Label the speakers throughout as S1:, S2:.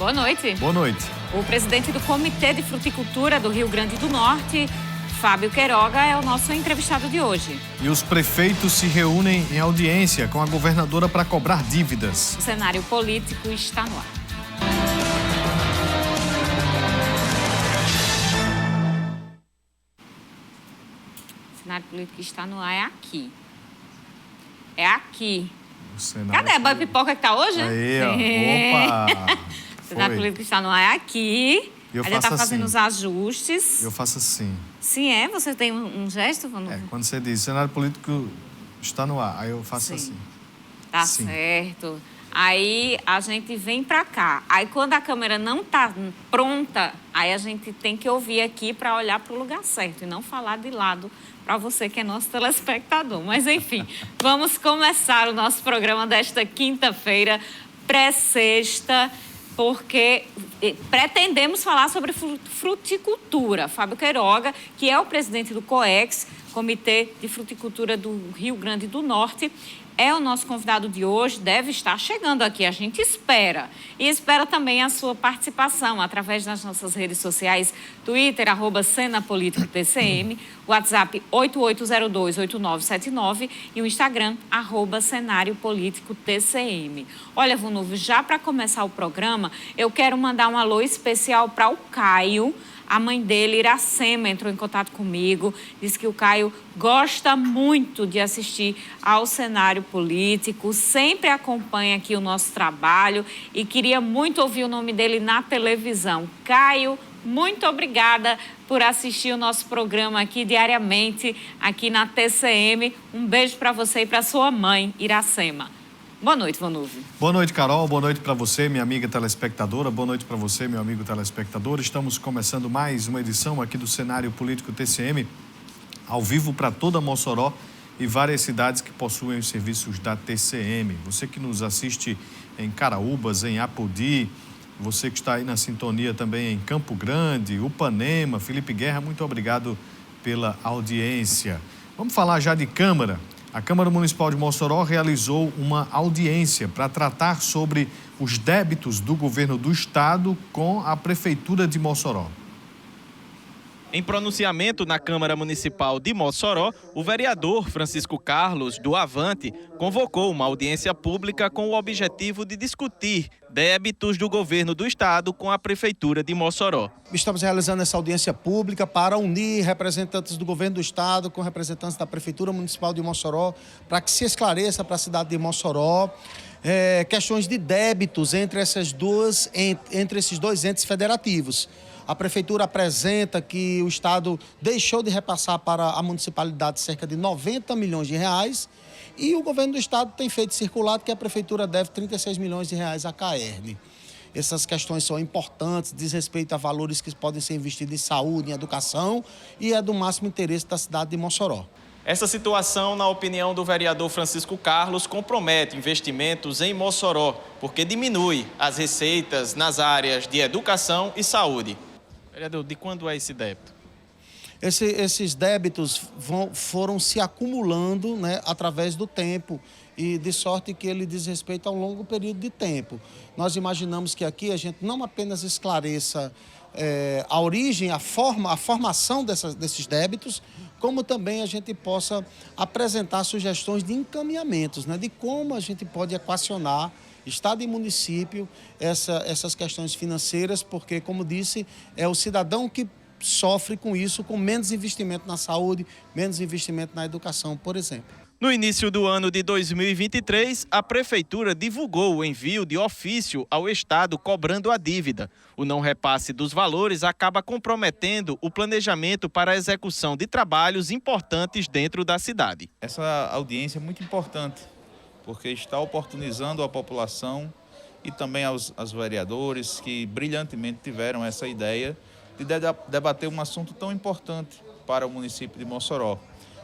S1: Boa noite.
S2: Boa noite.
S1: O presidente do Comitê de Fruticultura do Rio Grande do Norte, Fábio Queiroga, é o nosso entrevistado de hoje.
S2: E os prefeitos se reúnem em audiência com a governadora para cobrar dívidas.
S1: O cenário político está no ar. O cenário político que está no ar é aqui. É aqui. Cadê a Boa Pipoca que está hoje?
S2: Aí, ó. Opa!
S1: O cenário político que está no ar é aqui.
S2: Eu
S1: Ele está
S2: faço
S1: fazendo
S2: assim.
S1: os ajustes.
S2: Eu faço assim.
S1: Sim, é? Você tem um gesto?
S2: Quando você diz cenário político está no ar, aí eu faço
S1: Sim.
S2: assim.
S1: Tá
S2: Sim.
S1: certo. Aí a gente vem pra cá. Aí quando a câmera não tá pronta, aí a gente tem que ouvir aqui para olhar para o lugar certo e não falar de lado para você que é nosso telespectador. Mas enfim, vamos começar o nosso programa desta quinta-feira, pré-sexta, porque pretendemos falar sobre fruticultura. Fábio Queiroga, que é o presidente do COEX, Comitê de Fruticultura do Rio Grande do Norte, é o nosso convidado de hoje, deve estar chegando aqui, a gente espera. E espera também a sua participação através das nossas redes sociais, Twitter, @CenaPolíticoTCM, WhatsApp 88028979 e o Instagram, @CenárioPolíticoTCM. Olha, Vunuvo, já para começar o programa, eu quero mandar um alô especial para o Caio. A mãe dele, Iracema, entrou em contato comigo, disse que o Caio gosta muito de assistir ao cenário político, sempre acompanha aqui o nosso trabalho e queria muito ouvir o nome dele na televisão. Caio, muito obrigada por assistir o nosso programa aqui diariamente, aqui na TCM. Um beijo para você e para sua mãe, Iracema. Boa noite, Vanuve.
S2: Boa noite, Carol. Boa noite para você, minha amiga telespectadora. Boa noite para você, meu amigo telespectador. Estamos começando mais uma edição aqui do Cenário Político TCM, ao vivo para toda Mossoró e várias cidades que possuem os serviços da TCM. Você que nos assiste em Caraúbas, em Apodi, você que está aí na sintonia também em Campo Grande, Upanema, Felipe Guerra, muito obrigado pela audiência. Vamos falar já de Câmara. A Câmara Municipal de Mossoró realizou uma audiência para tratar sobre os débitos do governo do estado com a Prefeitura de Mossoró.
S3: Em pronunciamento na Câmara Municipal de Mossoró, o vereador Francisco Carlos, do Avante, convocou uma audiência pública com o objetivo de discutir débitos do governo do estado com a Prefeitura de Mossoró.
S4: Estamos realizando essa audiência pública para unir representantes do governo do estado com representantes da Prefeitura Municipal de Mossoró, para que se esclareça para a cidade de Mossoró questões de débitos entre esses dois entes federativos. A Prefeitura apresenta que o Estado deixou de repassar para a municipalidade cerca de 90 milhões de reais e o governo do Estado tem feito circulado que a Prefeitura deve 36 milhões de reais à CAERN. Essas questões são importantes, diz respeito a valores que podem ser investidos em saúde, em educação e é do máximo interesse da cidade de Mossoró.
S3: Essa situação, na opinião do vereador Francisco Carlos, compromete investimentos em Mossoró, porque diminui as receitas nas áreas de educação e saúde. Vereador, de quando é esse débito?
S4: Esses débitos foram se acumulando, né, através do tempo e de sorte que ele diz respeito a um longo período de tempo. Nós imaginamos que aqui a gente não apenas esclareça a origem, a formação desses débitos, como também a gente possa apresentar sugestões de encaminhamentos, né, de como a gente pode equacionar Estado e município essas questões financeiras, porque, como disse, é o cidadão que sofre com isso, com menos investimento na saúde, menos investimento na educação, por exemplo.
S3: No início do ano de 2023, a Prefeitura divulgou o envio de ofício ao Estado cobrando a dívida. O não repasse dos valores acaba comprometendo o planejamento para a execução de trabalhos importantes dentro da cidade.
S5: Essa audiência é muito importante, porque está oportunizando a população e também aos vereadores que brilhantemente tiveram essa ideia de debater um assunto tão importante para o município de Mossoró.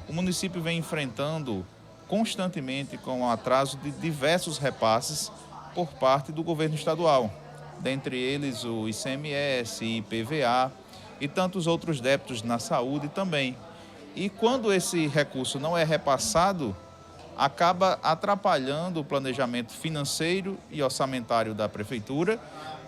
S5: O município vem enfrentando constantemente com o atraso de diversos repasses por parte do governo estadual, dentre eles o ICMS, IPVA e tantos outros débitos na saúde também. E quando esse recurso não é repassado, acaba atrapalhando o planejamento financeiro e orçamentário da Prefeitura,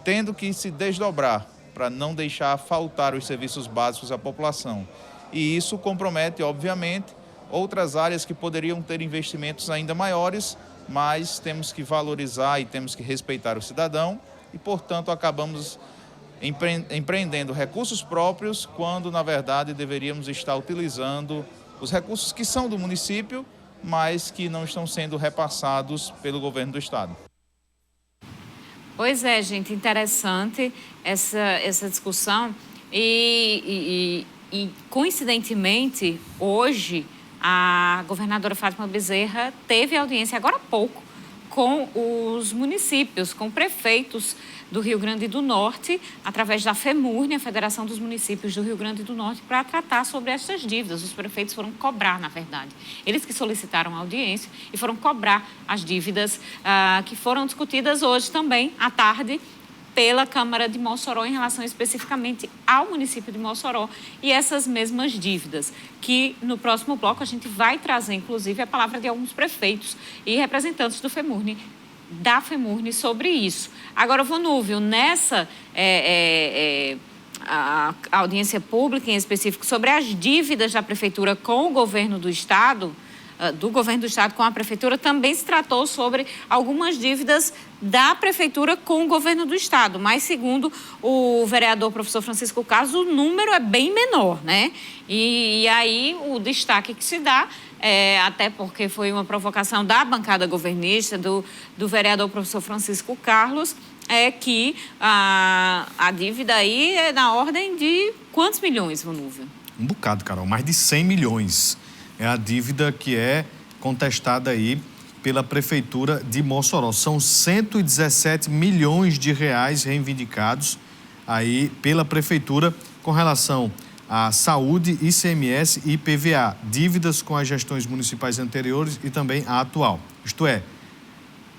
S5: tendo que se desdobrar para não deixar faltar os serviços básicos à população. E isso compromete, obviamente, outras áreas que poderiam ter investimentos ainda maiores, mas temos que valorizar e temos que respeitar o cidadão e, portanto, acabamos empreendendo recursos próprios quando, na verdade, deveríamos estar utilizando os recursos que são do município, mas que não estão sendo repassados pelo governo do estado.
S1: Pois é, gente, interessante essa discussão e coincidentemente, hoje, a governadora Fátima Bezerra teve audiência agora há pouco com os municípios, com prefeitos do Rio Grande do Norte, através da FEMURNE, a Federação dos Municípios do Rio Grande do Norte, para tratar sobre essas dívidas. Os prefeitos foram cobrar, na verdade. Eles que solicitaram a audiência e foram cobrar as dívidas que foram discutidas hoje também, à tarde, pela Câmara de Mossoró em relação especificamente ao município de Mossoró e essas mesmas dívidas, que no próximo bloco a gente vai trazer, inclusive, a palavra de alguns prefeitos e representantes do FEMURNE, da FEMURNE sobre isso. Agora, Vonúvio, nessa a audiência pública em específico sobre as dívidas da Prefeitura com o governo do Estado, do governo do Estado com a Prefeitura, também se tratou sobre algumas dívidas da Prefeitura com o governo do Estado. Mas, segundo o vereador professor Francisco Carlos, o número é bem menor, né? E aí o destaque que se dá, até porque foi uma provocação da bancada governista, do vereador professor Francisco Carlos, é que a dívida aí é na ordem de quantos milhões, Vonúvio?
S2: Um bocado, Carol, mais de 100 milhões. É a dívida que é contestada aí pela Prefeitura de Mossoró. São 117 milhões de reais reivindicados aí pela Prefeitura com relação à saúde, ICMS e IPVA. Dívidas com as gestões municipais anteriores e também a atual. Isto é,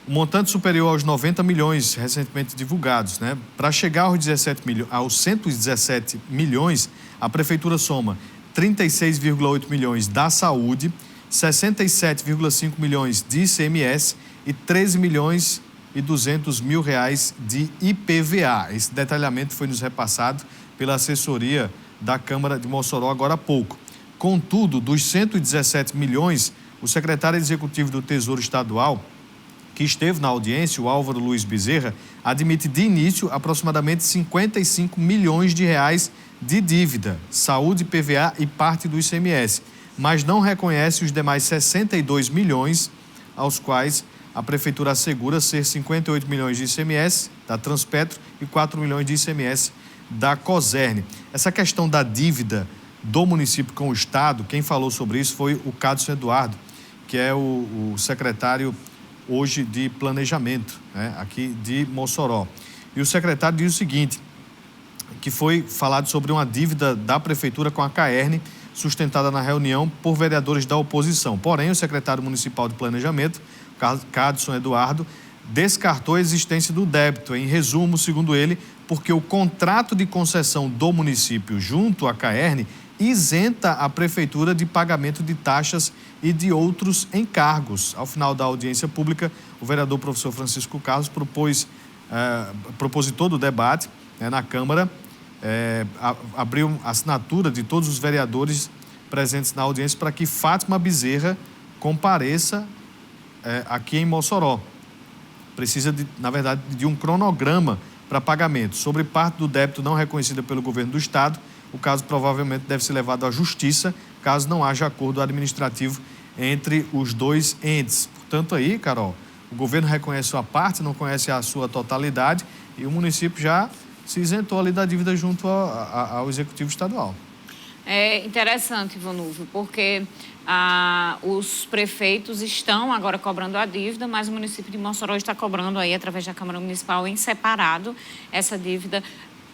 S2: um montante superior aos 90 milhões recentemente divulgados, né? Para chegar aos 117 milhões, a Prefeitura soma 36,8 milhões da saúde, 67,5 milhões de ICMS e 13 milhões e 200 mil reais de IPVA. Esse detalhamento foi nos repassado pela assessoria da Câmara de Mossoró agora há pouco. Contudo, dos 117 milhões, o secretário executivo do Tesouro Estadual, que esteve na audiência, o Álvaro Luiz Bezerra, admite de início aproximadamente 55 milhões de reais de dívida, saúde, PVA e parte do ICMS, mas não reconhece os demais 62 milhões, aos quais a Prefeitura assegura ser 58 milhões de ICMS da Transpetro e 4 milhões de ICMS da Cosern. Essa questão da dívida do município com o Estado, quem falou sobre isso foi o Cadson Eduardo, que é o secretário hoje de Planejamento, né, aqui de Mossoró. E o secretário diz o seguinte, que foi falado sobre uma dívida da Prefeitura com a CAERN, sustentada na reunião por vereadores da oposição. Porém, o secretário municipal de Planejamento, Cadson Eduardo, descartou a existência do débito. Em resumo, segundo ele, porque o contrato de concessão do município junto à CAERN isenta a Prefeitura de pagamento de taxas e de outros encargos. Ao final da audiência pública, o vereador professor Francisco Carlos propositor do debate, né, na Câmara, abriu a assinatura de todos os vereadores presentes na audiência para que Fátima Bezerra compareça aqui em Mossoró. Precisa, na verdade, de um cronograma para pagamento. Sobre parte do débito não reconhecida pelo governo do Estado, o caso provavelmente deve ser levado à Justiça, caso não haja acordo administrativo entre os dois entes. Portanto, aí, Carol, o governo reconhece sua parte, não conhece a sua totalidade e o município já se isentou ali da dívida junto ao Executivo Estadual.
S1: É interessante, Vonúvio, porque os prefeitos estão agora cobrando a dívida, mas o município de Mossoró está cobrando aí, através da Câmara Municipal, em separado, essa dívida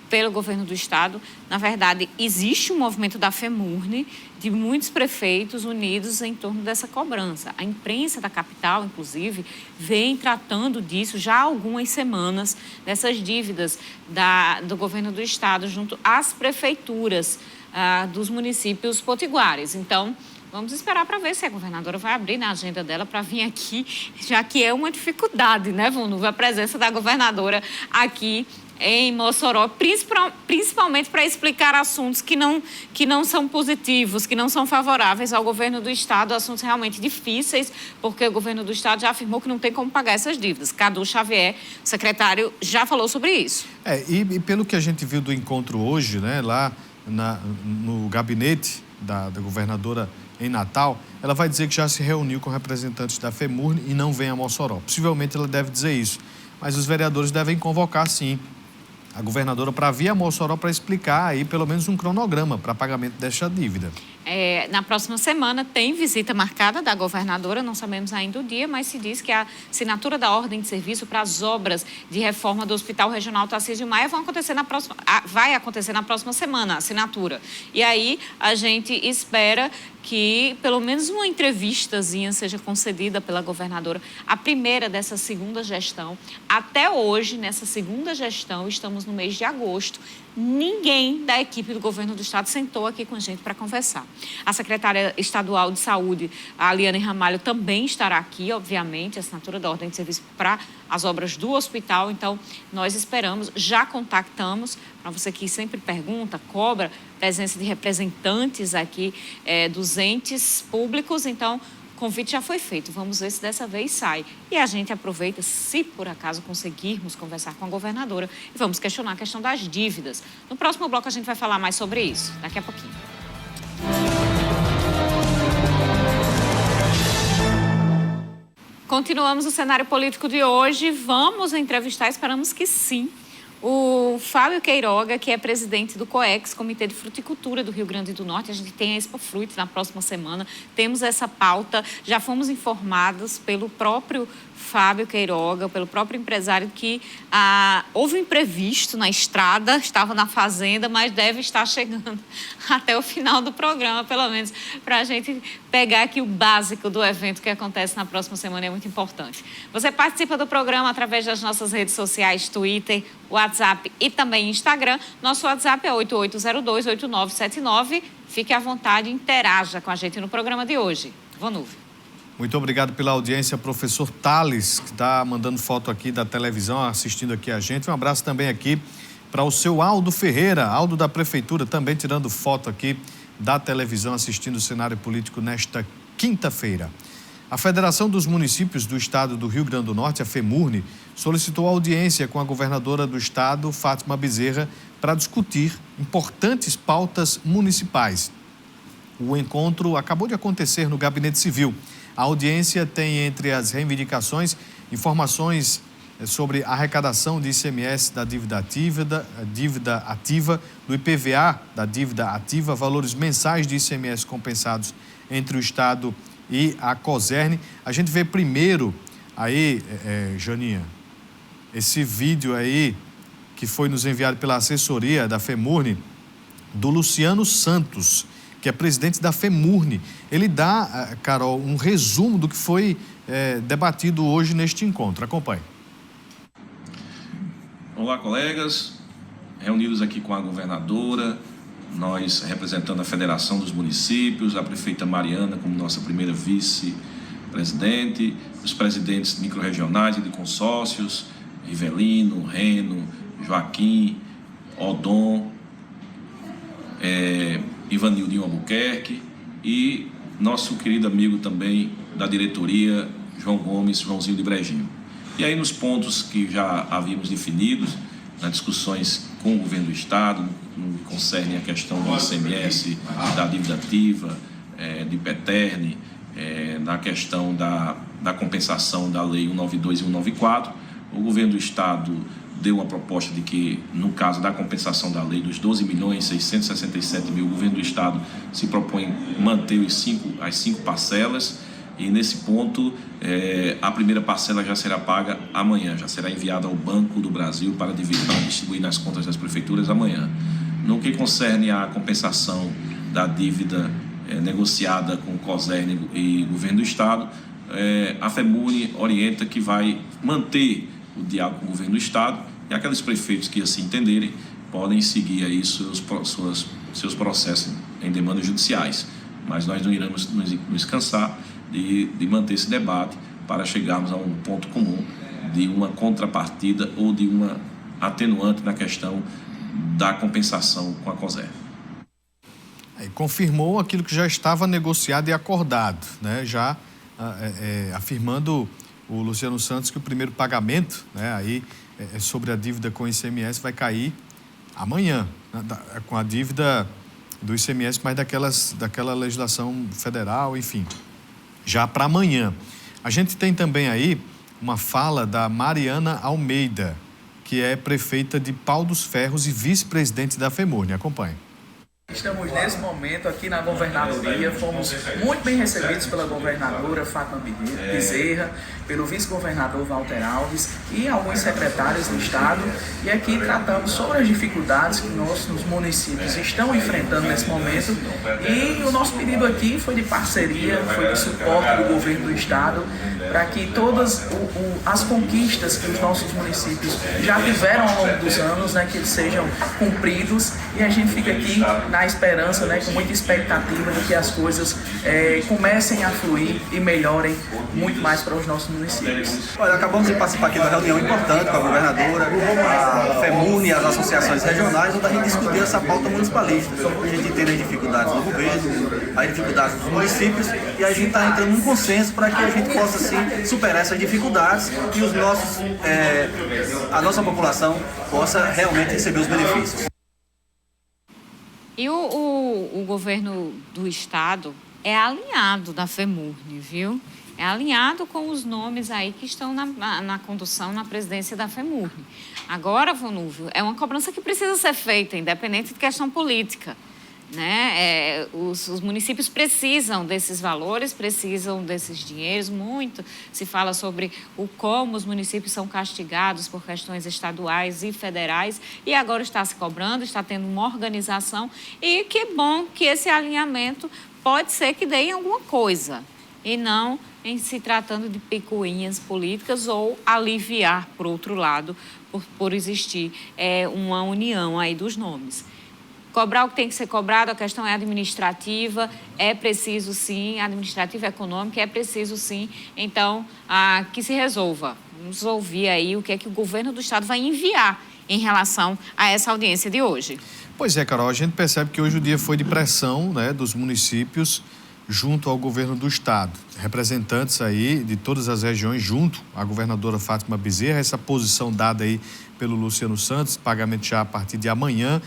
S1: pelo governo do Estado. Na verdade, existe um movimento da FEMURNE, de muitos prefeitos unidos em torno dessa cobrança. A imprensa da capital, inclusive, vem tratando disso já há algumas semanas, dessas dívidas do governo do Estado junto às prefeituras dos municípios potiguares. Então, Vamos esperar para ver se a governadora vai abrir na agenda dela para vir aqui, já que é uma dificuldade, né, Vanuve, a presença da governadora aqui em Mossoró, principalmente para explicar assuntos que não são positivos, que não são favoráveis ao governo do Estado, assuntos realmente difíceis, porque o governo do Estado já afirmou que não tem como pagar essas dívidas. Cadu Xavier, secretário, já falou sobre isso.
S2: E pelo que a gente viu do encontro hoje, né, lá no gabinete da governadora em Natal, ela vai dizer que já se reuniu com representantes da FEMURNE e não vem a Mossoró. Possivelmente ela deve dizer isso, mas os vereadores devem convocar, sim, a governadora para vir a Mossoró para explicar aí pelo menos um cronograma para pagamento desta dívida.
S1: Na próxima semana tem visita marcada da governadora, não sabemos ainda o dia, mas se diz que a assinatura da ordem de serviço para as obras de reforma do Hospital Regional Tarcísio Maia vai acontecer na próxima semana, a assinatura. E aí a gente espera que pelo menos uma entrevistazinha seja concedida pela governadora, a primeira dessa segunda gestão. Até hoje, nessa segunda gestão, estamos no mês de agosto, ninguém da equipe do governo do Estado sentou aqui com a gente para conversar. A secretária estadual de saúde, a Aliane Ramalho, também estará aqui, obviamente, a assinatura da ordem de serviço para as obras do hospital. Então, nós esperamos, já contactamos, para você que sempre pergunta, cobra, presença de representantes aqui dos entes públicos. Então, o convite já foi feito, vamos ver se dessa vez sai. E a gente aproveita, se por acaso conseguirmos conversar com a governadora, e vamos questionar a questão das dívidas. No próximo bloco a gente vai falar mais sobre isso, daqui a pouquinho. Continuamos o cenário político de hoje, vamos entrevistar, esperamos que sim, o Fábio Queiroga, que é presidente do COEX, Comitê de Fruticultura do Rio Grande do Norte. A gente tem a Expo Fruit na próxima semana, temos essa pauta, já fomos informados pelo próprio Fábio Queiroga, pelo próprio empresário, que houve um imprevisto na estrada, estava na fazenda, mas deve estar chegando até o final do programa, pelo menos, para a gente pegar aqui o básico do evento que acontece na próxima semana, é muito importante. Você participa do programa através das nossas redes sociais, Twitter, WhatsApp e também Instagram. Nosso WhatsApp é 8802-8979. Fique à vontade e interaja com a gente no programa de hoje. Vanuve.
S2: Muito obrigado pela audiência, professor Thales, que está mandando foto aqui da televisão, assistindo aqui a gente. Um abraço também aqui para o seu Aldo Ferreira, Aldo da Prefeitura, também tirando foto aqui da televisão, assistindo o cenário político nesta quinta-feira. A Federação dos Municípios do Estado do Rio Grande do Norte, a FEMURNE, solicitou audiência com a governadora do Estado, Fátima Bezerra, para discutir importantes pautas municipais. O encontro acabou de acontecer no Gabinete Civil. A audiência tem entre as reivindicações informações sobre a arrecadação de ICMS da dívida ativa, do IPVA da dívida ativa, valores mensais de ICMS compensados entre o Estado e a COSERN. A gente vê primeiro aí, Janinha, esse vídeo aí que foi nos enviado pela assessoria da FEMURNE, do Luciano Santos, que é presidente da FEMURNE. Ele dá, Carol, um resumo do que foi debatido hoje neste encontro. Acompanhe.
S6: Olá, colegas. Reunidos aqui com a governadora, nós representando a Federação dos Municípios, a prefeita Mariana como nossa primeira vice-presidente, os presidentes microrregionais e de consórcios, Rivelino, Reno, Joaquim, Odon, Ivanildinho Albuquerque e nosso querido amigo também da diretoria, João Gomes, Joãozinho de Brejinho. E aí nos pontos que já havíamos definidos, nas discussões com o governo do Estado, no que concerne a questão do ICMS, da dívida ativa, de IPETERN, na questão da compensação da Lei 192 e 194, o governo do Estado deu uma proposta de que, no caso da compensação da lei dos 12.667.000, o governo do Estado se propõe manter as 5 parcelas e, nesse ponto, a primeira parcela já será paga amanhã, já será enviada ao Banco do Brasil para distribuir nas contas das prefeituras amanhã. No que concerne à compensação da dívida negociada com o COSERN e governo do Estado, a FEMURNE orienta que vai manter o diálogo com o governo do Estado e aqueles prefeitos que assim entenderem podem seguir aí seus processos em demandas judiciais. Mas nós não iremos nos cansar de manter esse debate para chegarmos a um ponto comum de uma contrapartida ou de uma atenuante na questão da compensação com a COSER.
S2: Confirmou aquilo que já estava negociado e acordado, né? Já afirmando o Luciano Santos que o primeiro pagamento, né, aí, sobre a dívida com o ICMS vai cair amanhã, né, com a dívida do ICMS, mas daquela legislação federal, enfim, já para amanhã. A gente tem também aí uma fala da Mariana Almeida, que é prefeita de Pau dos Ferros e vice-presidente da FEMURNE. Acompanhe.
S7: Estamos nesse momento aqui na governadoria, fomos muito bem recebidos pela governadora Fátima Bezerra, pelo vice-governador Walter Alves e alguns secretários do estado, e aqui tratamos sobre as dificuldades que nossos municípios estão enfrentando nesse momento, e o nosso pedido aqui foi de parceria, foi de suporte do governo do estado, para que todas as conquistas que os nossos municípios já tiveram ao longo dos anos, né, que eles sejam cumpridos, e a gente fica aqui na esperança, né, com muita expectativa de que as coisas comecem a fluir e melhorem muito mais para os nossos municípios.
S8: Olha, acabamos de participar aqui de uma reunião importante com a governadora, a FEMURNE e as associações regionais, onde a gente discutiu essa pauta municipalista. A gente entende as dificuldades do governo, as dificuldades dos municípios, e a gente está entrando num consenso para que a gente possa, sim, superar essas dificuldades e a nossa população possa realmente receber os benefícios.
S1: E o governo do estado é alinhado da FEMURNE, viu? É alinhado com os nomes aí que estão na condução, na presidência da FEMURNE. Agora, Vonúvio, é uma cobrança que precisa ser feita, independente de questão política, né? Os municípios precisam desses valores, precisam desses dinheiros, muito se fala sobre como os municípios são castigados por questões estaduais e federais, e agora está se cobrando, está tendo uma organização, e que bom que esse alinhamento pode ser que dê em alguma coisa, e não em se tratando de picuinhas políticas ou aliviar, por outro lado, por existir uma união aí dos nomes. Cobrar o que tem que ser cobrado, a questão é administrativa, é preciso sim, administrativa e econômica, é preciso sim, então, que se resolva. Vamos ouvir aí o que é que o governo do estado vai enviar em relação a essa audiência de hoje.
S2: Pois é, Carol, a gente percebe que hoje o dia foi de pressão, né, dos municípios junto ao governo do estado. Representantes aí de todas as regiões junto à governadora Fátima Bezerra, essa posição dada aí pelo Luciano Santos, pagamento já a partir de amanhã,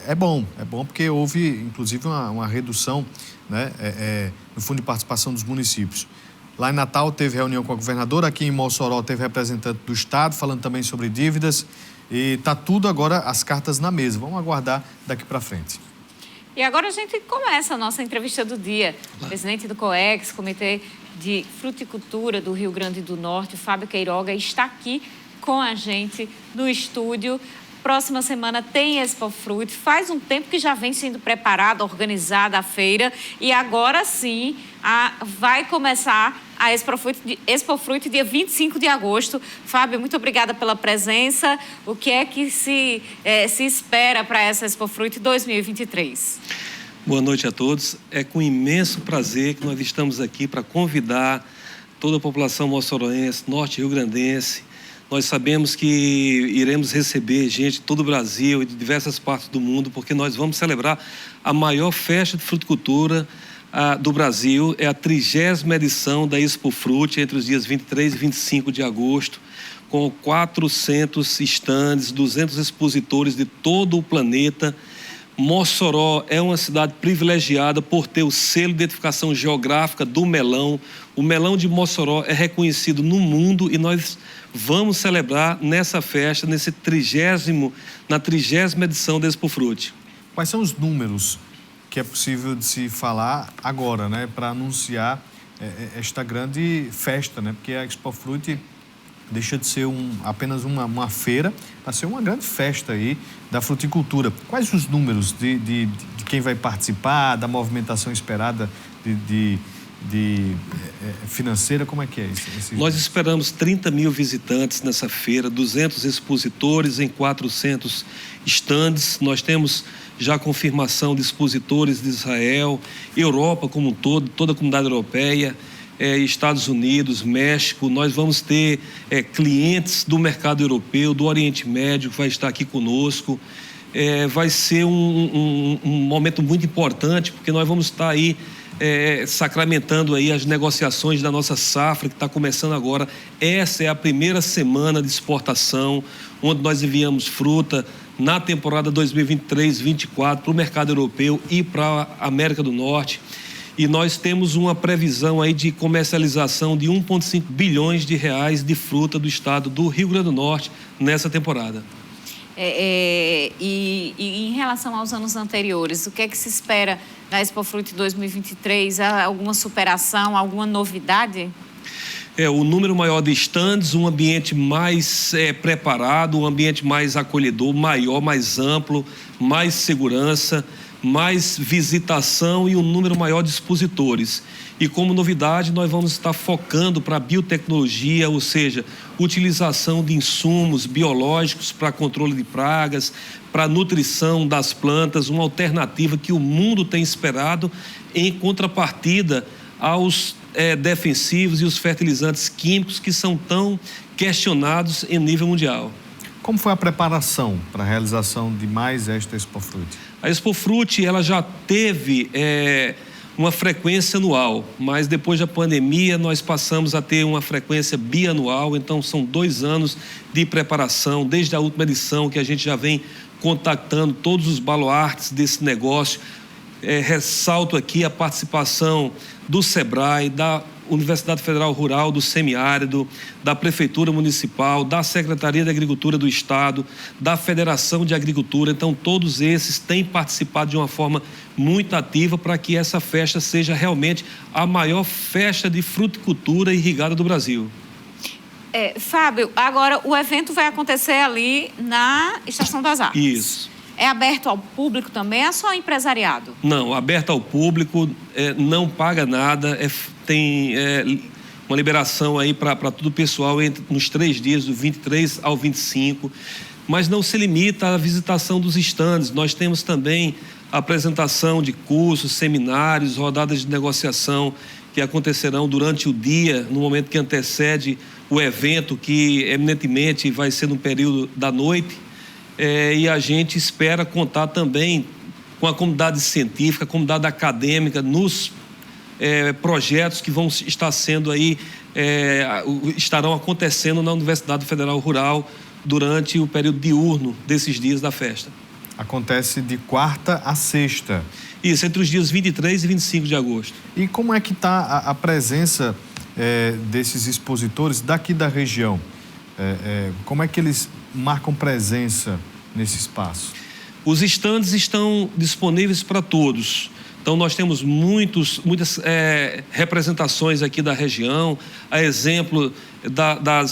S2: é bom porque houve inclusive uma redução, né, no fundo de participação dos municípios. Lá em Natal teve reunião com a governadora, aqui em Mossoró teve representante do estado falando também sobre dívidas, e está tudo agora as cartas na mesa. Vamos aguardar daqui para frente.
S1: E agora a gente começa a nossa entrevista do dia. O presidente do COEX, Comitê de Fruticultura do Rio Grande do Norte, Fábio Queiroga, está aqui com a gente no estúdio. Próxima semana tem Expo Fruit. Faz um tempo que já vem sendo preparada, organizada a feira, e agora sim vai começar a Expo Fruit dia 25 de agosto. Fábio, muito obrigada pela presença. O que é que se espera para essa Expo Fruit 2023?
S9: Boa noite a todos. É com imenso prazer que nós estamos aqui para convidar toda a população moçoroense, norte rio-grandense. Nós sabemos que iremos receber gente de todo o Brasil e de diversas partes do mundo, porque nós vamos celebrar a maior festa de fruticultura do Brasil. É a 30ª edição da Expo Fruit, entre os dias 23 e 25 de agosto, com 400 estandes, 200 expositores de todo o planeta. Mossoró é uma cidade privilegiada por ter o selo de identificação geográfica do melão. O melão de Mossoró é reconhecido no mundo e nós vamos celebrar nessa festa, na 30ª edição da Expo Fruit.
S2: Quais são os números que é possível de se falar agora, né, para anunciar esta grande festa, né? Porque a Expo Fruit deixa de ser apenas uma feira para ser uma grande festa aí da fruticultura. Quais os números de quem vai participar, da movimentação esperada financeira, como é que é isso?
S9: Nós esperamos 30 mil visitantes nessa feira, 200 expositores em 400 estandes. Nós temos já confirmação de expositores de Israel, Europa como um todo, toda a comunidade europeia, Estados Unidos, México. Nós vamos ter clientes do mercado europeu, do Oriente Médio, que vai estar aqui conosco. Vai ser um momento muito importante, porque nós vamos estar aí sacramentando aí as negociações da nossa safra, que está começando agora. Essa é a primeira semana de exportação, onde nós enviamos fruta na temporada 2023-24 para o mercado europeu e para a América do Norte. E nós temos uma previsão aí de comercialização de 1,5 bilhões de reais de fruta do estado do Rio Grande do Norte nessa temporada.
S1: E em relação aos anos anteriores, o que é que se espera da Expofruit 2023? Há alguma superação, alguma novidade?
S9: O número maior de estandes, um ambiente mais preparado, um ambiente mais acolhedor, maior, mais amplo, mais segurança, mais visitação e um número maior de expositores. E como novidade, nós vamos estar focando para a biotecnologia, ou seja, utilização de insumos biológicos para controle de pragas, para nutrição das plantas, uma alternativa que o mundo tem esperado em contrapartida aos defensivos e os fertilizantes químicos que são tão questionados em nível mundial.
S2: Como foi a preparação para a realização de mais esta Expofruit?
S9: A Expofruit, ela já teve uma frequência anual, mas depois da pandemia nós passamos a ter uma frequência bianual, então são 2 anos de preparação, desde a última edição que a gente já vem contactando todos os baluartes desse negócio. Ressalto aqui a participação do SEBRAE, da Universidade Federal Rural do Semiárido, da Prefeitura Municipal, da Secretaria de Agricultura do Estado, da Federação de Agricultura. Então, todos esses têm participado de uma forma muito ativa para que essa festa seja realmente a maior festa de fruticultura irrigada do Brasil.
S1: Fábio, agora o evento vai acontecer ali na Estação das Artes.
S9: Isso.
S1: É aberto ao público também, é só empresariado?
S9: Não, aberto ao público, não paga nada, tem uma liberação aí para todo o pessoal nos 3 dias, do 23 ao 25, mas não se limita à visitação dos estandes. Nós temos também a apresentação de cursos, seminários, rodadas de negociação que acontecerão durante o dia, no momento que antecede o evento, que eminentemente vai ser no período da noite. E a gente espera contar também com a comunidade científica, a comunidade acadêmica, nos projetos que vão estar sendo aí, estarão acontecendo na Universidade Federal Rural durante o período diurno desses dias da festa.
S2: Acontece de quarta a sexta.
S9: Isso, entre os dias 23 e 25 de agosto.
S2: E como é que está a presença desses expositores daqui da região? Como é que eles marcam presença nesse espaço?
S9: Os estandes estão disponíveis para todos. Então, nós temos muitas representações aqui da região, a exemplo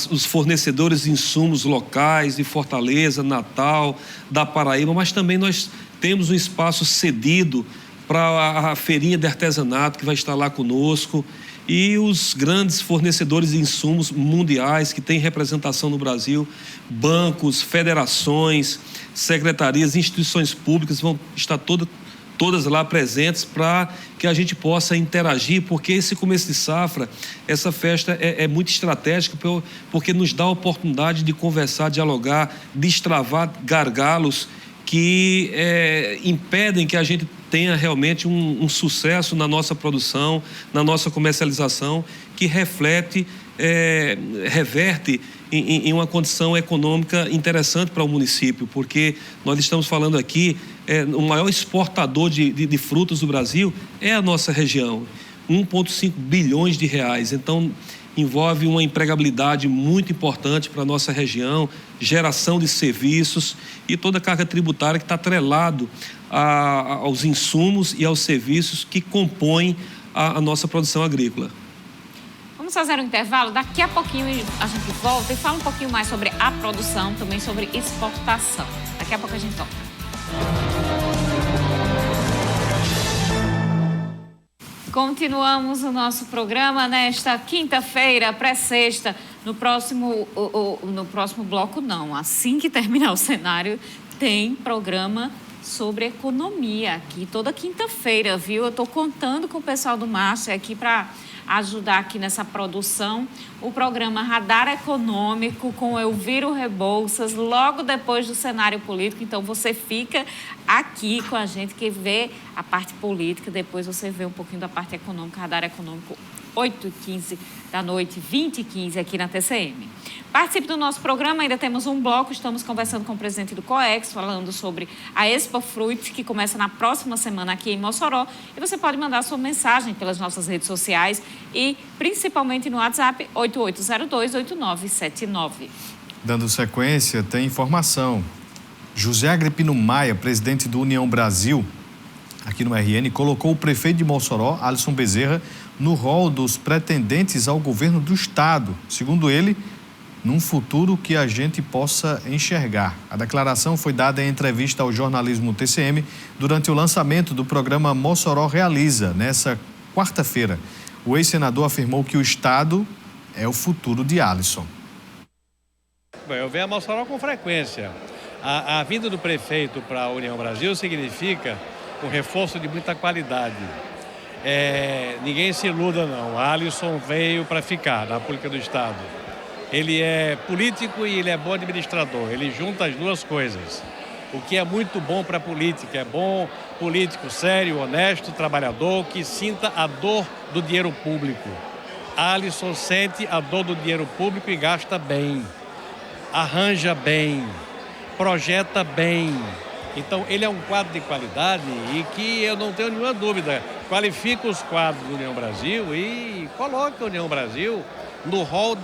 S9: dos fornecedores de insumos locais de Fortaleza, Natal, da Paraíba, mas também nós temos um espaço cedido para a feirinha de artesanato que vai estar lá conosco, e os grandes fornecedores de insumos mundiais que têm representação no Brasil, bancos, federações, secretarias, instituições públicas vão estar todas lá presentes para que a gente possa interagir, porque esse começo de safra, essa festa é muito estratégica, porque nos dá a oportunidade de conversar, dialogar, destravar gargalos que impedem que a gente tenha realmente um sucesso na nossa produção, na nossa comercialização, que reverte em uma condição econômica interessante para o município, porque nós estamos falando aqui, o maior exportador de frutas do Brasil é a nossa região, 1,5 bilhões de reais. Então, envolve uma empregabilidade muito importante para a nossa região, geração de serviços e toda a carga tributária que está atrelado aos insumos e aos serviços que compõem a nossa produção agrícola.
S1: Vamos fazer um intervalo, daqui a pouquinho a gente volta e fala um pouquinho mais sobre a produção, também sobre exportação. Daqui a pouco a gente volta. Continuamos o nosso programa nesta quinta-feira, pré-sexta. No próximo bloco, não. Assim que terminar o cenário, tem programa sobre economia aqui, toda quinta-feira, viu? Eu estou contando com o pessoal do Master aqui para ajudar aqui nessa produção. O programa Radar Econômico com Elviro Rebouças, logo depois do cenário político. Então, você fica aqui com a gente que vê a parte política, depois você vê um pouquinho da parte econômica, Radar Econômico, 8h15 da noite, 20h15 aqui na TCM. Participe do nosso programa, ainda temos um bloco, estamos conversando com o presidente do COEX, falando sobre a Expo Fruit, que começa na próxima semana aqui em Mossoró. E você pode mandar sua mensagem pelas nossas redes sociais e principalmente no WhatsApp 8802-8979.
S2: Dando sequência, tem informação. José Agripino Maia, presidente do União Brasil, aqui no RN, colocou o prefeito de Mossoró, Alisson Bezerra, no rol dos pretendentes ao governo do estado. Segundo ele, num futuro que a gente possa enxergar. A declaração foi dada em entrevista ao jornalismo TCM durante o lançamento do programa Mossoró Realiza, nessa quarta-feira. O ex-senador afirmou que o estado é o futuro de Alisson.
S10: Bem, eu venho a Mossoró com frequência. A vinda do prefeito para a União Brasil significa um reforço de muita qualidade. Ninguém se iluda, não. Alisson veio para ficar na política do estado. Ele é político e ele é bom administrador. Ele junta as duas coisas. O que é muito bom para a política. É bom político sério, honesto, trabalhador, que sinta a dor do dinheiro público. Alisson sente a dor do dinheiro público e gasta bem. Arranja bem. Projeta bem. Então, ele é um quadro de qualidade e que eu não tenho nenhuma dúvida. Qualifica os quadros do União Brasil e coloca a União Brasil no rol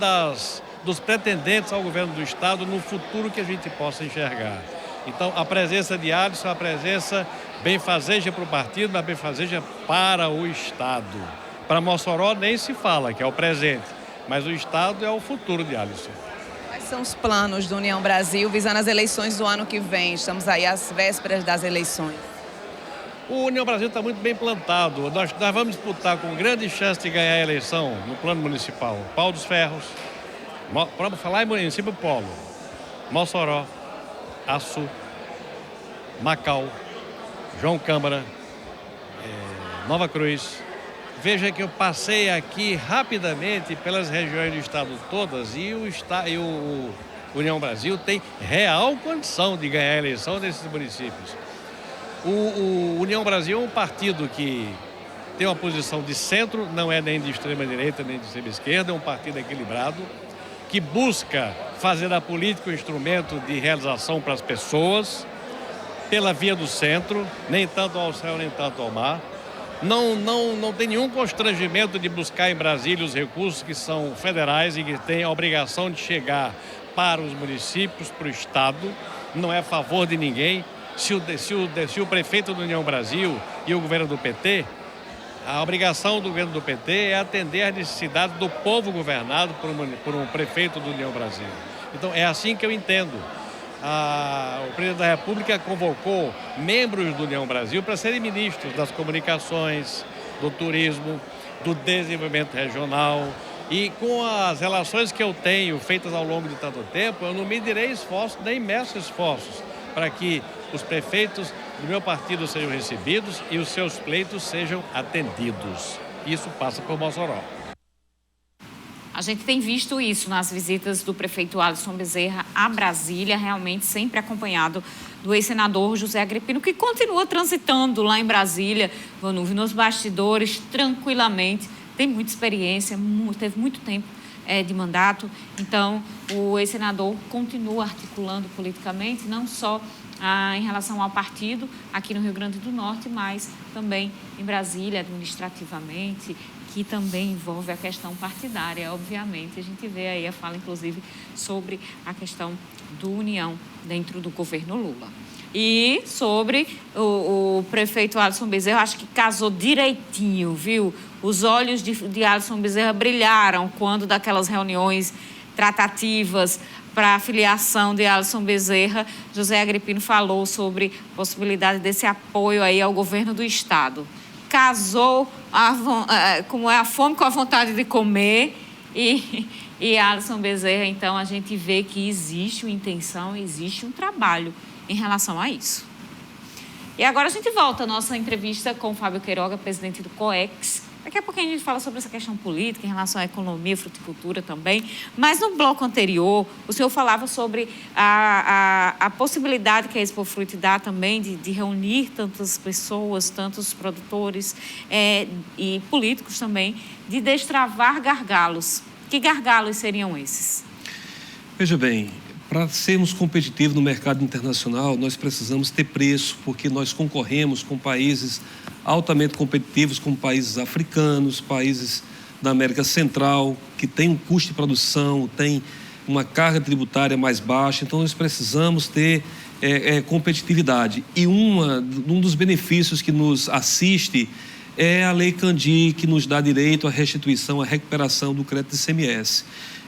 S10: dos pretendentes ao governo do estado no futuro que a gente possa enxergar. Então, a presença de Alisson é uma presença benfazeja para o partido, mas benfazeja para o estado. Para Mossoró nem se fala, que é o presente, mas o estado é o futuro de Alisson.
S11: Quais são os planos do União Brasil visando as eleições do ano que vem? Estamos aí às vésperas das eleições.
S10: O União Brasil está muito bem plantado. Nós vamos disputar com grande chance de ganhar a eleição no plano municipal. Pau dos Ferros, para falar em município polo, Mossoró, Açu, Macau, João Câmara, Nova Cruz. Veja que eu passei aqui rapidamente pelas regiões do estado todas e o União Brasil tem real condição de ganhar a eleição nesses municípios. O União Brasil é um partido que tem uma posição de centro, não é nem de extrema direita nem de extrema esquerda, é um partido equilibrado, que busca fazer da política um instrumento de realização para as pessoas, pela via do centro, nem tanto ao céu, nem tanto ao mar. Não tem nenhum constrangimento de buscar em Brasília os recursos que são federais e que têm a obrigação de chegar para os municípios, para o estado. Não é a favor de ninguém. Se o prefeito do União Brasil e o governo do PT, a obrigação do governo do PT é atender às necessidades do povo governado por um prefeito do União Brasil. Então, é assim que eu entendo. O presidente da República convocou membros do União Brasil para serem ministros das comunicações, do turismo, do desenvolvimento regional. E com as relações que eu tenho feitas ao longo de tanto tempo, eu não medirei esforços, nem meço esforços para que os prefeitos do meu partido sejam recebidos e os seus pleitos sejam atendidos. Isso passa por Mossoró.
S1: A gente tem visto isso nas visitas do prefeito Alisson Bezerra a Brasília, realmente sempre acompanhado do ex-senador José Agripino, que continua transitando lá em Brasília, nos bastidores, tranquilamente. Tem muita experiência, teve muito tempo de mandato. Então, o ex-senador continua articulando politicamente, não só em relação ao partido aqui no Rio Grande do Norte, mas também em Brasília, administrativamente, que também envolve a questão partidária, obviamente. A gente vê aí a fala, inclusive, sobre a questão do União dentro do governo Lula. E sobre o prefeito Alisson Bezerra, acho que casou direitinho, viu? Os olhos de Alisson Bezerra brilharam quando daquelas reuniões tratativas para a filiação de Alisson Bezerra, José Agripino falou sobre a possibilidade desse apoio aí ao governo do estado. casou como é a fome com a vontade de comer e Alisson Bezerra, então a gente vê que existe uma intenção, existe um trabalho em relação a isso. E agora a gente volta à nossa entrevista com o Fábio Queiroga, presidente do COEX. Daqui a pouquinho a gente fala sobre essa questão política em relação à economia, fruticultura também. Mas no bloco anterior, o senhor falava sobre a possibilidade que a Expo Fruit dá também de reunir tantas pessoas, tantos produtores e políticos também, de destravar gargalos. Que gargalos seriam esses?
S9: Veja bem, para sermos competitivos no mercado internacional, nós precisamos ter preço, porque nós concorremos com países altamente competitivos, como países africanos, países da América Central, que têm um custo de produção, têm uma carga tributária mais baixa. Então, nós precisamos ter competitividade. E um dos benefícios que nos assiste é a Lei Candir, que nos dá direito à restituição, à recuperação do crédito ICMS.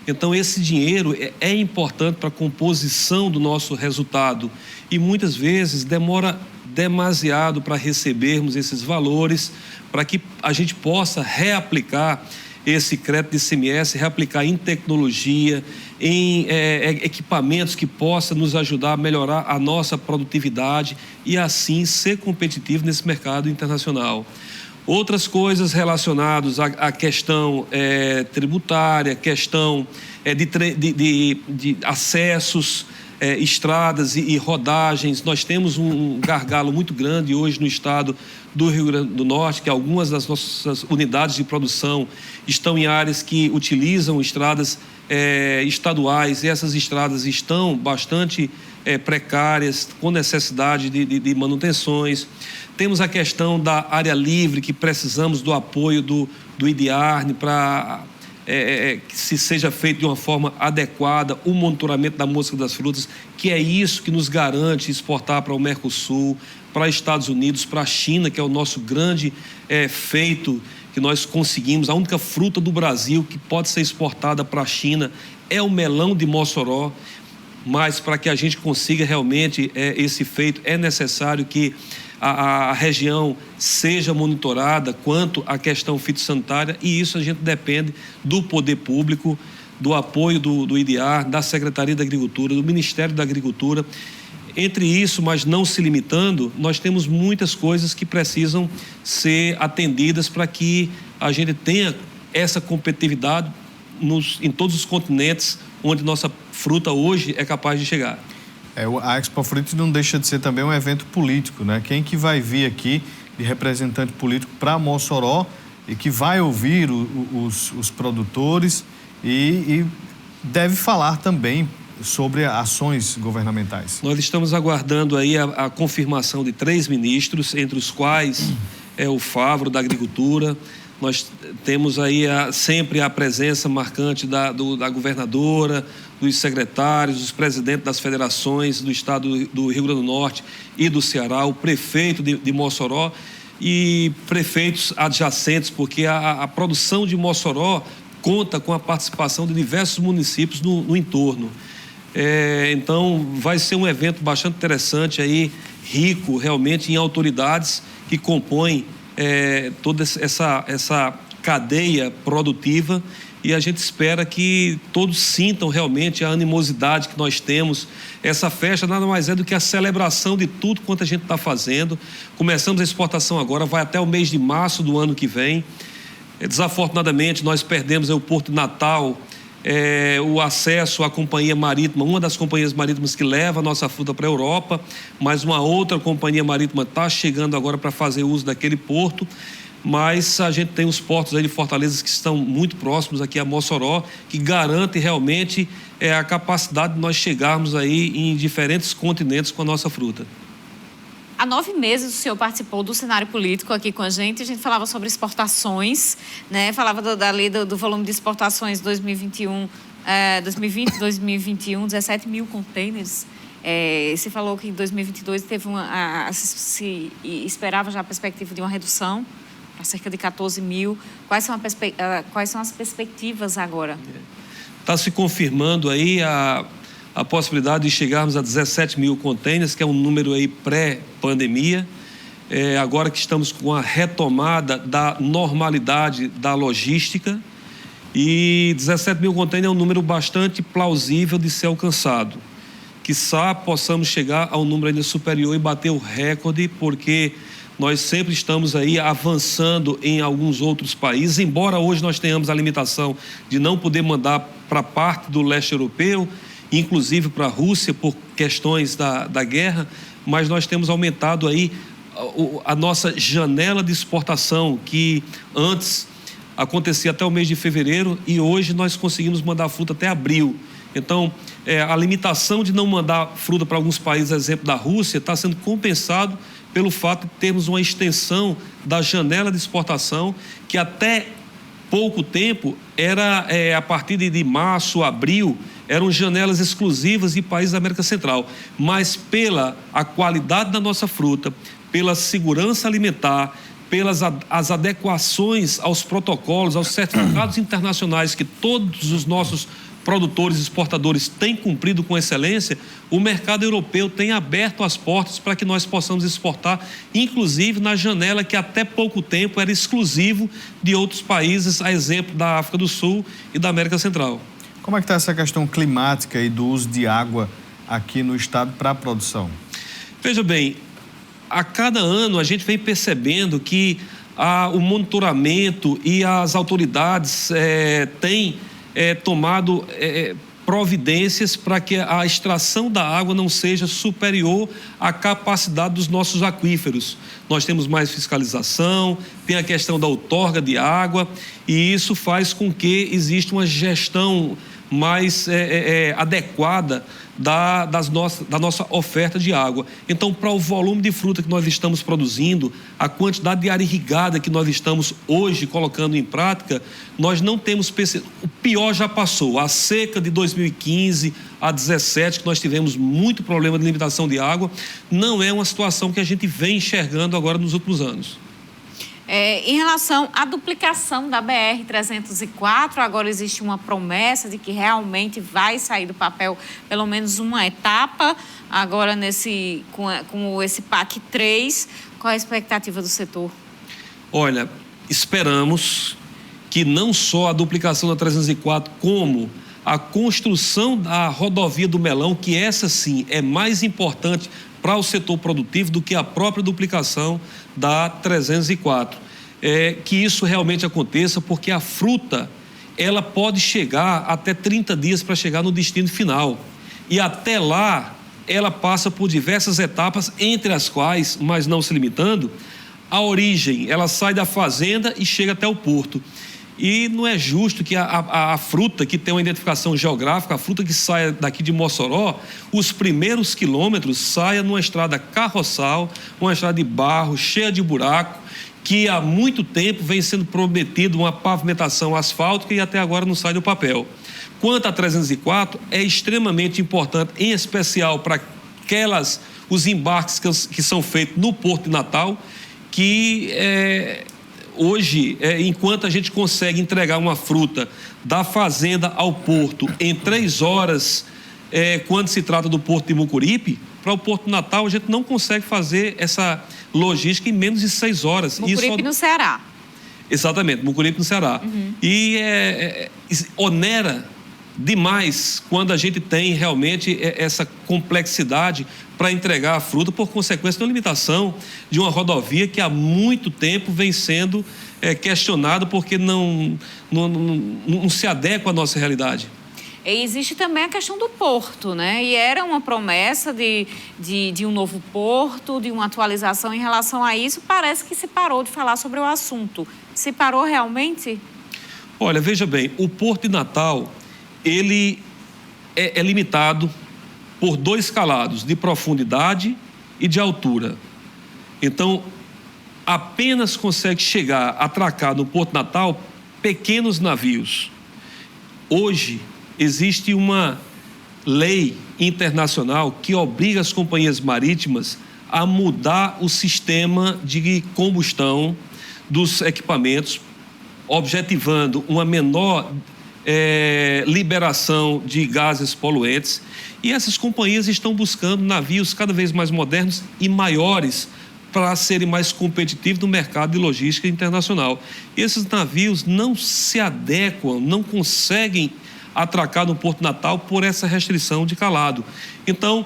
S9: Então, esse dinheiro é importante para a composição do nosso resultado e muitas vezes demora demasiado para recebermos esses valores, para que a gente possa reaplicar esse crédito de ICMS, reaplicar em tecnologia, em equipamentos que possam nos ajudar a melhorar a nossa produtividade e assim ser competitivo nesse mercado internacional. Outras coisas relacionadas à questão tributária, questão de acessos, estradas e rodagens. Nós temos um gargalo muito grande hoje no estado do Rio Grande do Norte, que algumas das nossas unidades de produção estão em áreas que utilizam estradas estaduais, e essas estradas estão bastante precárias, com necessidade de manutenções. Temos a questão da área livre, que precisamos do apoio do IDIARN para que se seja feito de uma forma adequada o monitoramento da mosca das frutas, que é isso que nos garante exportar para o Mercosul, para Estados Unidos, para a China, que é o nosso grande feito que nós conseguimos. A única fruta do Brasil que pode ser exportada para a China é o melão de Mossoró, mas para que a gente consiga realmente esse feito, é necessário que a região seja monitorada quanto à questão fitossanitária, e isso a gente depende do poder público, do apoio do IDIAR, da Secretaria da Agricultura, do Ministério da Agricultura. Entre isso, mas não se limitando, nós temos muitas coisas que precisam ser atendidas para que a gente tenha essa competitividade em todos os continentes onde nossa fruta hoje é capaz de chegar.
S2: A Expo Fruit não deixa de ser também um evento político, né? Quem que vai vir aqui de representante político para Mossoró e que vai ouvir os produtores e deve falar também sobre ações governamentais?
S9: Nós estamos aguardando aí a confirmação de 3 ministros, entre os quais o Favro da Agricultura. Nós temos aí sempre a presença marcante da governadora, dos secretários, dos presidentes das federações do estado do Rio Grande do Norte e do Ceará, o prefeito de Mossoró e prefeitos adjacentes, porque a produção de Mossoró conta com a participação de diversos municípios no entorno. Então, vai ser um evento bastante interessante aí, rico realmente em autoridades que compõem toda essa cadeia produtiva, e a gente espera que todos sintam realmente a animosidade que nós temos. Essa festa nada mais é do que a celebração de tudo quanto a gente está fazendo. Começamos a exportação agora, vai até o mês de março do ano que vem. Desafortunadamente, nós perdemos o Porto de Natal, o acesso à companhia marítima, uma das companhias marítimas que leva a nossa fruta para a Europa, mas uma outra companhia marítima está chegando agora para fazer uso daquele porto. Mas a gente tem os portos aí de Fortaleza que estão muito próximos aqui a Mossoró, que garantem realmente a capacidade de nós chegarmos aí em diferentes continentes com a nossa fruta.
S1: Há 9 meses o senhor participou do cenário político aqui com a gente falava sobre exportações, né? Falava do volume de exportações 2021, 2021, 17 mil contêineres. Você falou que em 2022 teve se esperava já a perspectiva de uma redução para cerca de 14 mil. Quais são as perspectivas agora?
S9: Está se confirmando aí a possibilidade de chegarmos a 17 mil contêineres, que é um número aí pré-pandemia. agora que estamos com a retomada da normalidade da logística, e 17 mil contêineres é um número bastante plausível de ser alcançado. Quiçá possamos chegar a um número ainda superior e bater o recorde, porque nós sempre estamos aí avançando em alguns outros países, embora hoje nós tenhamos a limitação de não poder mandar para parte do leste europeu, inclusive para a Rússia, por questões da guerra, mas nós temos aumentado aí a nossa janela de exportação, que antes acontecia até o mês de fevereiro, e hoje nós conseguimos mandar fruta até abril. Então, a limitação de não mandar fruta para alguns países, exemplo da Rússia, está sendo compensado pelo fato de termos uma extensão da janela de exportação, que até pouco tempo era, a partir de março, abril, eram janelas exclusivas de países da América Central. Mas pela a qualidade da nossa fruta, pela segurança alimentar, pelas as adequações aos protocolos, aos certificados internacionais que todos os nossos produtores e exportadores têm cumprido com excelência, o mercado europeu tem aberto as portas para que nós possamos exportar, inclusive na janela que até pouco tempo era exclusivo de outros países, a exemplo da África do Sul e da América Central.
S2: Como é que está essa questão climática e do uso de água aqui no estado para a produção?
S9: Veja bem, a cada ano a gente vem percebendo que o monitoramento e as autoridades têm tomado providências para que a extração da água não seja superior à capacidade dos nossos aquíferos. Nós temos mais fiscalização, tem a questão da outorga de água, e isso faz com que exista uma gestão mais adequada da nossa oferta de água. Então, para o volume de fruta que nós estamos produzindo, a quantidade de área irrigada que nós estamos hoje colocando em prática, nós não temos percebido. O pior já passou. A seca de 2015 a 2017, que nós tivemos muito problema de limitação de água, não é uma situação que a gente vem enxergando agora nos últimos anos.
S1: Em relação à duplicação da BR-304, agora existe uma promessa de que realmente vai sair do papel pelo menos uma etapa, agora com esse PAC 3. Qual a expectativa do setor?
S9: Olha, esperamos que não só a duplicação da 304, como a construção da rodovia do Melão, que essa sim é mais importante para o setor produtivo do que a própria duplicação da 304. Que isso realmente aconteça, porque a fruta, ela pode chegar até 30 dias para chegar no destino final. E até lá, ela passa por diversas etapas, entre as quais, mas não se limitando, a origem, ela sai da fazenda e chega até o porto. E não é justo que a fruta que tem uma identificação geográfica, a fruta que saia daqui de Mossoró, os primeiros quilômetros saia numa estrada carroçal, uma estrada de barro, cheia de buraco, que há muito tempo vem sendo prometido uma pavimentação asfáltica e até agora não sai do papel. Quanto à 304, é extremamente importante, em especial para os embarques que são feitos no Porto de Natal, que hoje, enquanto a gente consegue entregar uma fruta da fazenda ao porto em 3 horas, quando se trata do Porto de Mucuripe, para o Porto de Natal a gente não consegue fazer essa logística em menos de 6 horas.
S1: Mucuripe no Ceará.
S9: Exatamente, Mucuripe no Ceará. E onera demais quando a gente tem realmente essa complexidade para entregar a fruta, por consequência da limitação de uma rodovia que há muito tempo vem sendo questionada porque não se adequa à nossa realidade.
S1: E existe também a questão do porto, né? E era uma promessa de um novo porto, de uma atualização em relação a isso. Parece que se parou de falar sobre o assunto. Se parou realmente?
S9: Olha, veja bem, o Porto de Natal, ele é limitado por 2 calados, de profundidade e de altura. Então, apenas consegue chegar, atracar no Porto de Natal, pequenos navios. Hoje, existe uma lei internacional que obriga as companhias marítimas a mudar o sistema de combustão dos equipamentos, objetivando uma menor liberação de gases poluentes. E essas companhias estão buscando navios cada vez mais modernos e maiores para serem mais competitivos no mercado de logística internacional. E esses navios não se adequam, não conseguem atracar no Porto Natal por essa restrição de calado. Então,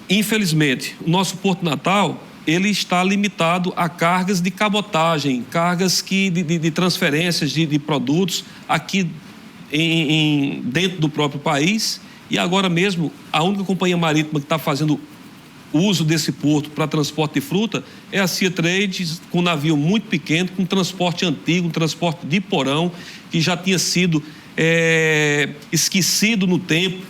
S9: infelizmente, o nosso Porto Natal, ele está limitado a cargas de cabotagem, cargas de transferências de produtos aqui dentro do próprio país. E agora mesmo, a única companhia marítima que está fazendo uso desse porto para transporte de fruta é a Sea Trade, com um navio muito pequeno, com transporte antigo, um transporte de porão, que já tinha sido esquecido no tempo,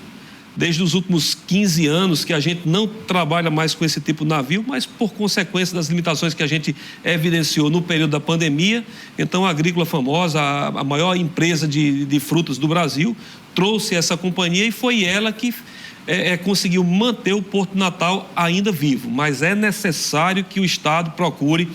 S9: desde os últimos 15 anos que a gente não trabalha mais com esse tipo de navio, mas por consequência das limitações que a gente evidenciou no período da pandemia. Então a Agrícola Famosa, a maior empresa de frutas do Brasil, trouxe essa companhia e foi ela que conseguiu manter o Porto Natal ainda vivo. Mas é necessário que o Estado procure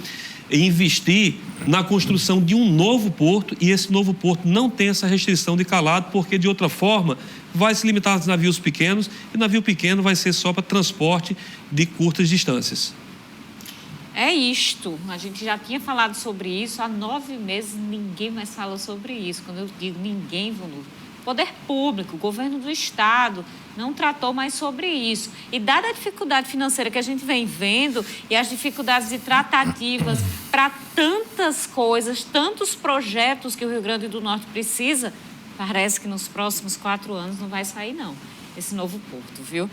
S9: investir na construção de um novo porto, e esse novo porto não tem essa restrição de calado, porque de outra forma vai se limitar aos navios pequenos, e navio pequeno vai ser só para transporte de curtas distâncias.
S1: É isto, a gente já tinha falado sobre isso há 9 meses, ninguém mais falou sobre isso. Quando eu digo ninguém, o poder público, o governo do Estado não tratou mais sobre isso. E dada a dificuldade financeira que a gente vem vendo e as dificuldades de tratativas para tantas coisas, tantos projetos que o Rio Grande do Norte precisa, parece que nos próximos 4 anos não vai sair, não, esse novo porto, viu?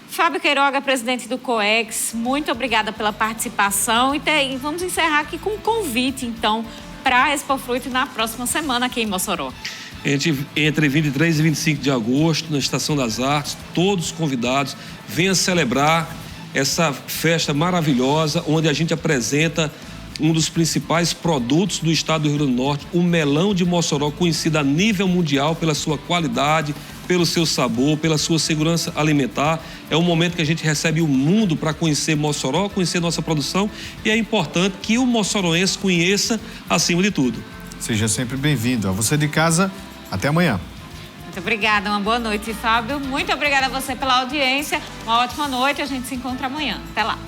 S1: Fábio Queiroga, presidente do COEX, muito obrigada pela participação. E vamos encerrar aqui com um convite, então, para a Expo Fruit na próxima semana aqui em Mossoró.
S9: Entre 23 e 25 de agosto, na Estação das Artes, todos convidados, venham celebrar essa festa maravilhosa, onde a gente apresenta um dos principais produtos do estado do Rio Grande do Norte, o melão de Mossoró, conhecido a nível mundial pela sua qualidade, pelo seu sabor, pela sua segurança alimentar. É um momento que a gente recebe o mundo para conhecer Mossoró, conhecer nossa produção, e é importante que o moçoroense conheça acima de tudo.
S2: Seja sempre bem-vindo. A você de casa, até amanhã.
S1: Muito obrigada, uma boa noite, Fábio. Muito obrigada a você pela audiência. Uma ótima noite, a gente se encontra amanhã. Até lá.